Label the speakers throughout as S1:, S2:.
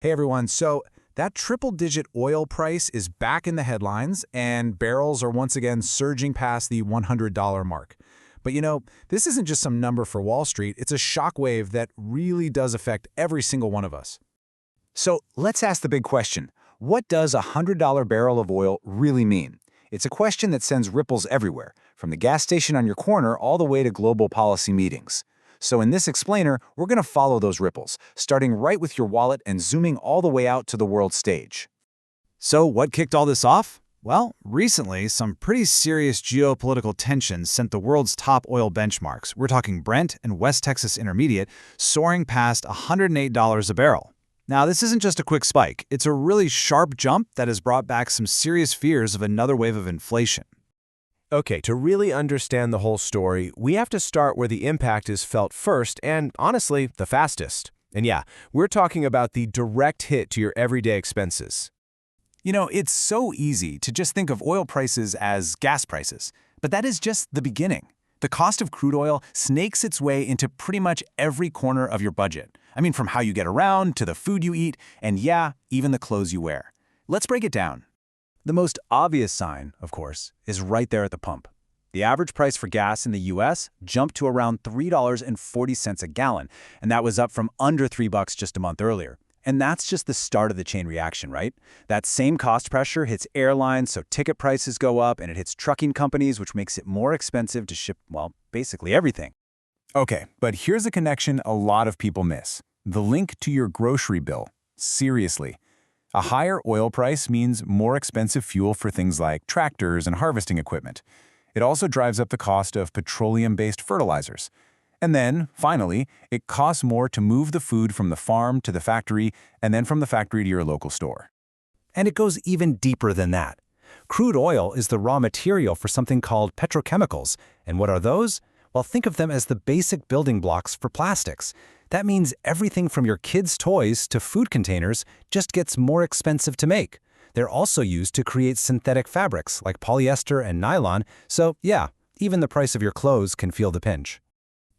S1: Hey everyone, so that triple-digit oil price is back in the headlines, and barrels are once again surging past the $100 mark. But this isn't just some number for Wall Street, it's a shockwave that really does affect every single one of us.
S2: So let's ask the big question. What does a $100 barrel of oil really mean? It's a question that sends ripples everywhere, from the gas station on your corner all the way to global policy meetings. So in this explainer, we're going to follow those ripples, starting right with your wallet and zooming all the way out to the world stage.
S3: So what kicked all this off? Well, recently, some pretty serious geopolitical tensions sent the world's top oil benchmarks, we're talking Brent and West Texas Intermediate, soaring past $108 a barrel. Now, this isn't just a quick spike. It's a really sharp jump that has brought back some serious fears of another wave of inflation.
S4: Okay, to really understand the whole story, we have to start where the impact is felt first and, honestly, the fastest. And yeah, we're talking about the direct hit to your everyday expenses.
S1: It's so easy to just think of oil prices as gas prices, but that is just the beginning. The cost of crude oil snakes its way into pretty much every corner of your budget. From how you get around to the food you eat, and yeah, even the clothes you wear. Let's break it down. The most obvious sign, of course, is right there at the pump. The average price for gas in the US jumped to around $3.40 a gallon, and that was up from under $3 just a month earlier. And that's just the start of the chain reaction, right? That same cost pressure hits airlines, so ticket prices go up, and it hits trucking companies, which makes it more expensive to ship, well, basically everything.
S2: Okay, but here's a connection a lot of people miss. The link to your grocery bill. Seriously. A higher oil price means more expensive fuel for things like tractors and harvesting equipment. It also drives up the cost of petroleum-based fertilizers. And then, finally, it costs more to move the food from the farm to the factory and then from the factory to your local store.
S5: And it goes even deeper than that. Crude oil is the raw material for something called petrochemicals. And what are those? Well, think of them as the basic building blocks for plastics. That means everything from your kids' toys to food containers just gets more expensive to make. They're also used to create synthetic fabrics like polyester and nylon, so yeah, even the price of your clothes can feel the pinch.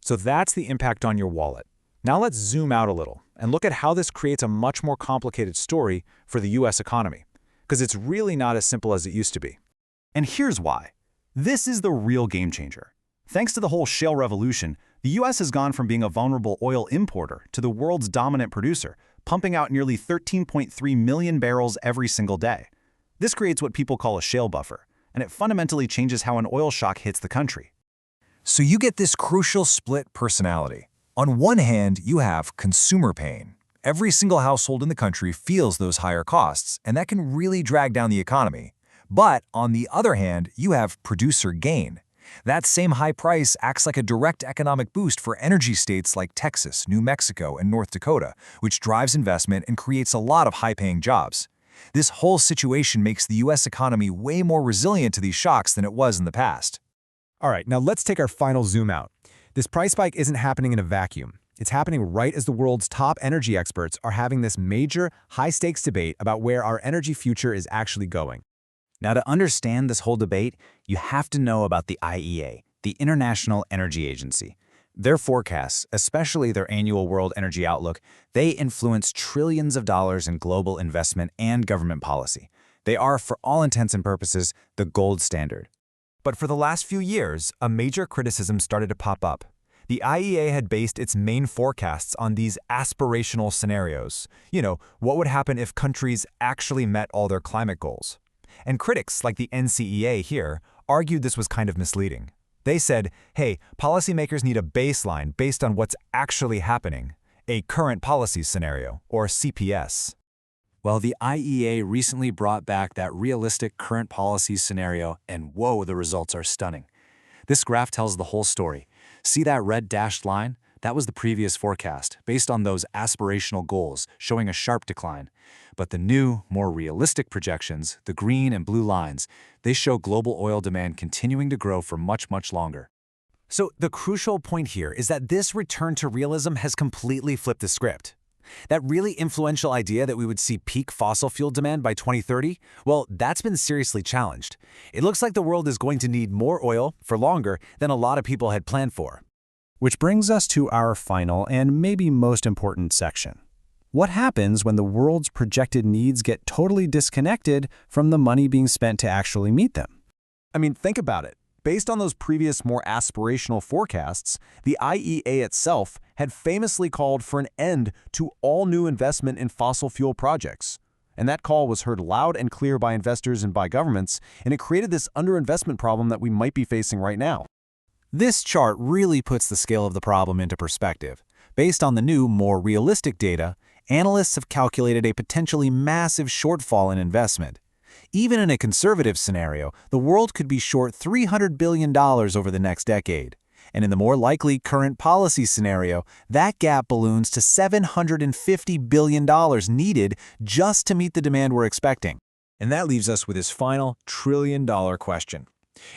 S1: So that's the impact on your wallet. Now let's zoom out a little and look at how this creates a much more complicated story for the US economy, because it's really not as simple as it used to be. And here's why. This is the real game changer. Thanks to the whole shale revolution, the US has gone from being a vulnerable oil importer to the world's dominant producer, pumping out nearly 13.3 million barrels every single day. This creates what people call a shale buffer, and it fundamentally changes how an oil shock hits the country.
S2: So you get this crucial split personality. On one hand, you have consumer pain. Every single household in the country feels those higher costs, and that can really drag down the economy. But on the other hand, you have producer gain. That same high price acts like a direct economic boost for energy states like Texas, New Mexico, and North Dakota, which drives investment and creates a lot of high-paying jobs. This whole situation makes the U.S. economy way more resilient to these shocks than it was in the past.
S6: All right, now let's take our final zoom out. This price spike isn't happening in a vacuum. It's happening right as the world's top energy experts are having this major, high-stakes debate about where our energy future is actually going.
S3: Now, to understand this whole debate, you have to know about the IEA, the International Energy Agency. Their forecasts, especially their annual World Energy Outlook, they influence trillions of dollars in global investment and government policy. They are, for all intents and purposes, the gold standard.
S6: But for the last few years, a major criticism started to pop up. The IEA had based its main forecasts on these aspirational scenarios. What would happen if countries actually met all their climate goals? And critics, like the NCEA here, argued this was kind of misleading. They said, hey, policymakers need a baseline based on what's actually happening, a current policy scenario, or CPS.
S1: Well, the IEA recently brought back that realistic current policy scenario, and whoa, the results are stunning. This graph tells the whole story. See that red dashed line? That was the previous forecast, based on those aspirational goals, showing a sharp decline. But the new, more realistic projections, the green and blue lines, they show global oil demand continuing to grow for much, much longer.
S5: So the crucial point here is that this return to realism has completely flipped the script. That really influential idea that we would see peak fossil fuel demand by 2030, well, that's been seriously challenged. It looks like the world is going to need more oil for longer than a lot of people had planned for.
S3: Which brings us to our final and maybe most important section. What happens when the world's projected needs get totally disconnected from the money being spent to actually meet them?
S2: I mean, think about it. Based on those previous more aspirational forecasts, the IEA itself had famously called for an end to all new investment in fossil fuel projects. And that call was heard loud and clear by investors and by governments, and it created this underinvestment problem that we might be facing right now.
S3: This chart really puts the scale of the problem into perspective. Based on the new, more realistic data, analysts have calculated a potentially massive shortfall in investment. Even in a conservative scenario, the world could be short $300 billion over the next decade. And in the more likely current policy scenario, that gap balloons to $750 billion needed just to meet the demand we're expecting.
S2: And that leaves us with his final trillion-dollar question.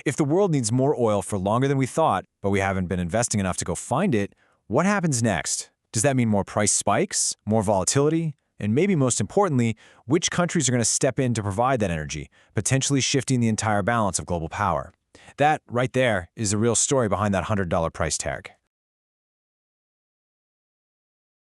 S2: If the world needs more oil for longer than we thought, but we haven't been investing enough to go find it, what happens next? Does that mean more price spikes, more volatility? And maybe most importantly, which countries are going to step in to provide that energy, potentially shifting the entire balance of global power? That, right there, is the real story behind that $100 price tag.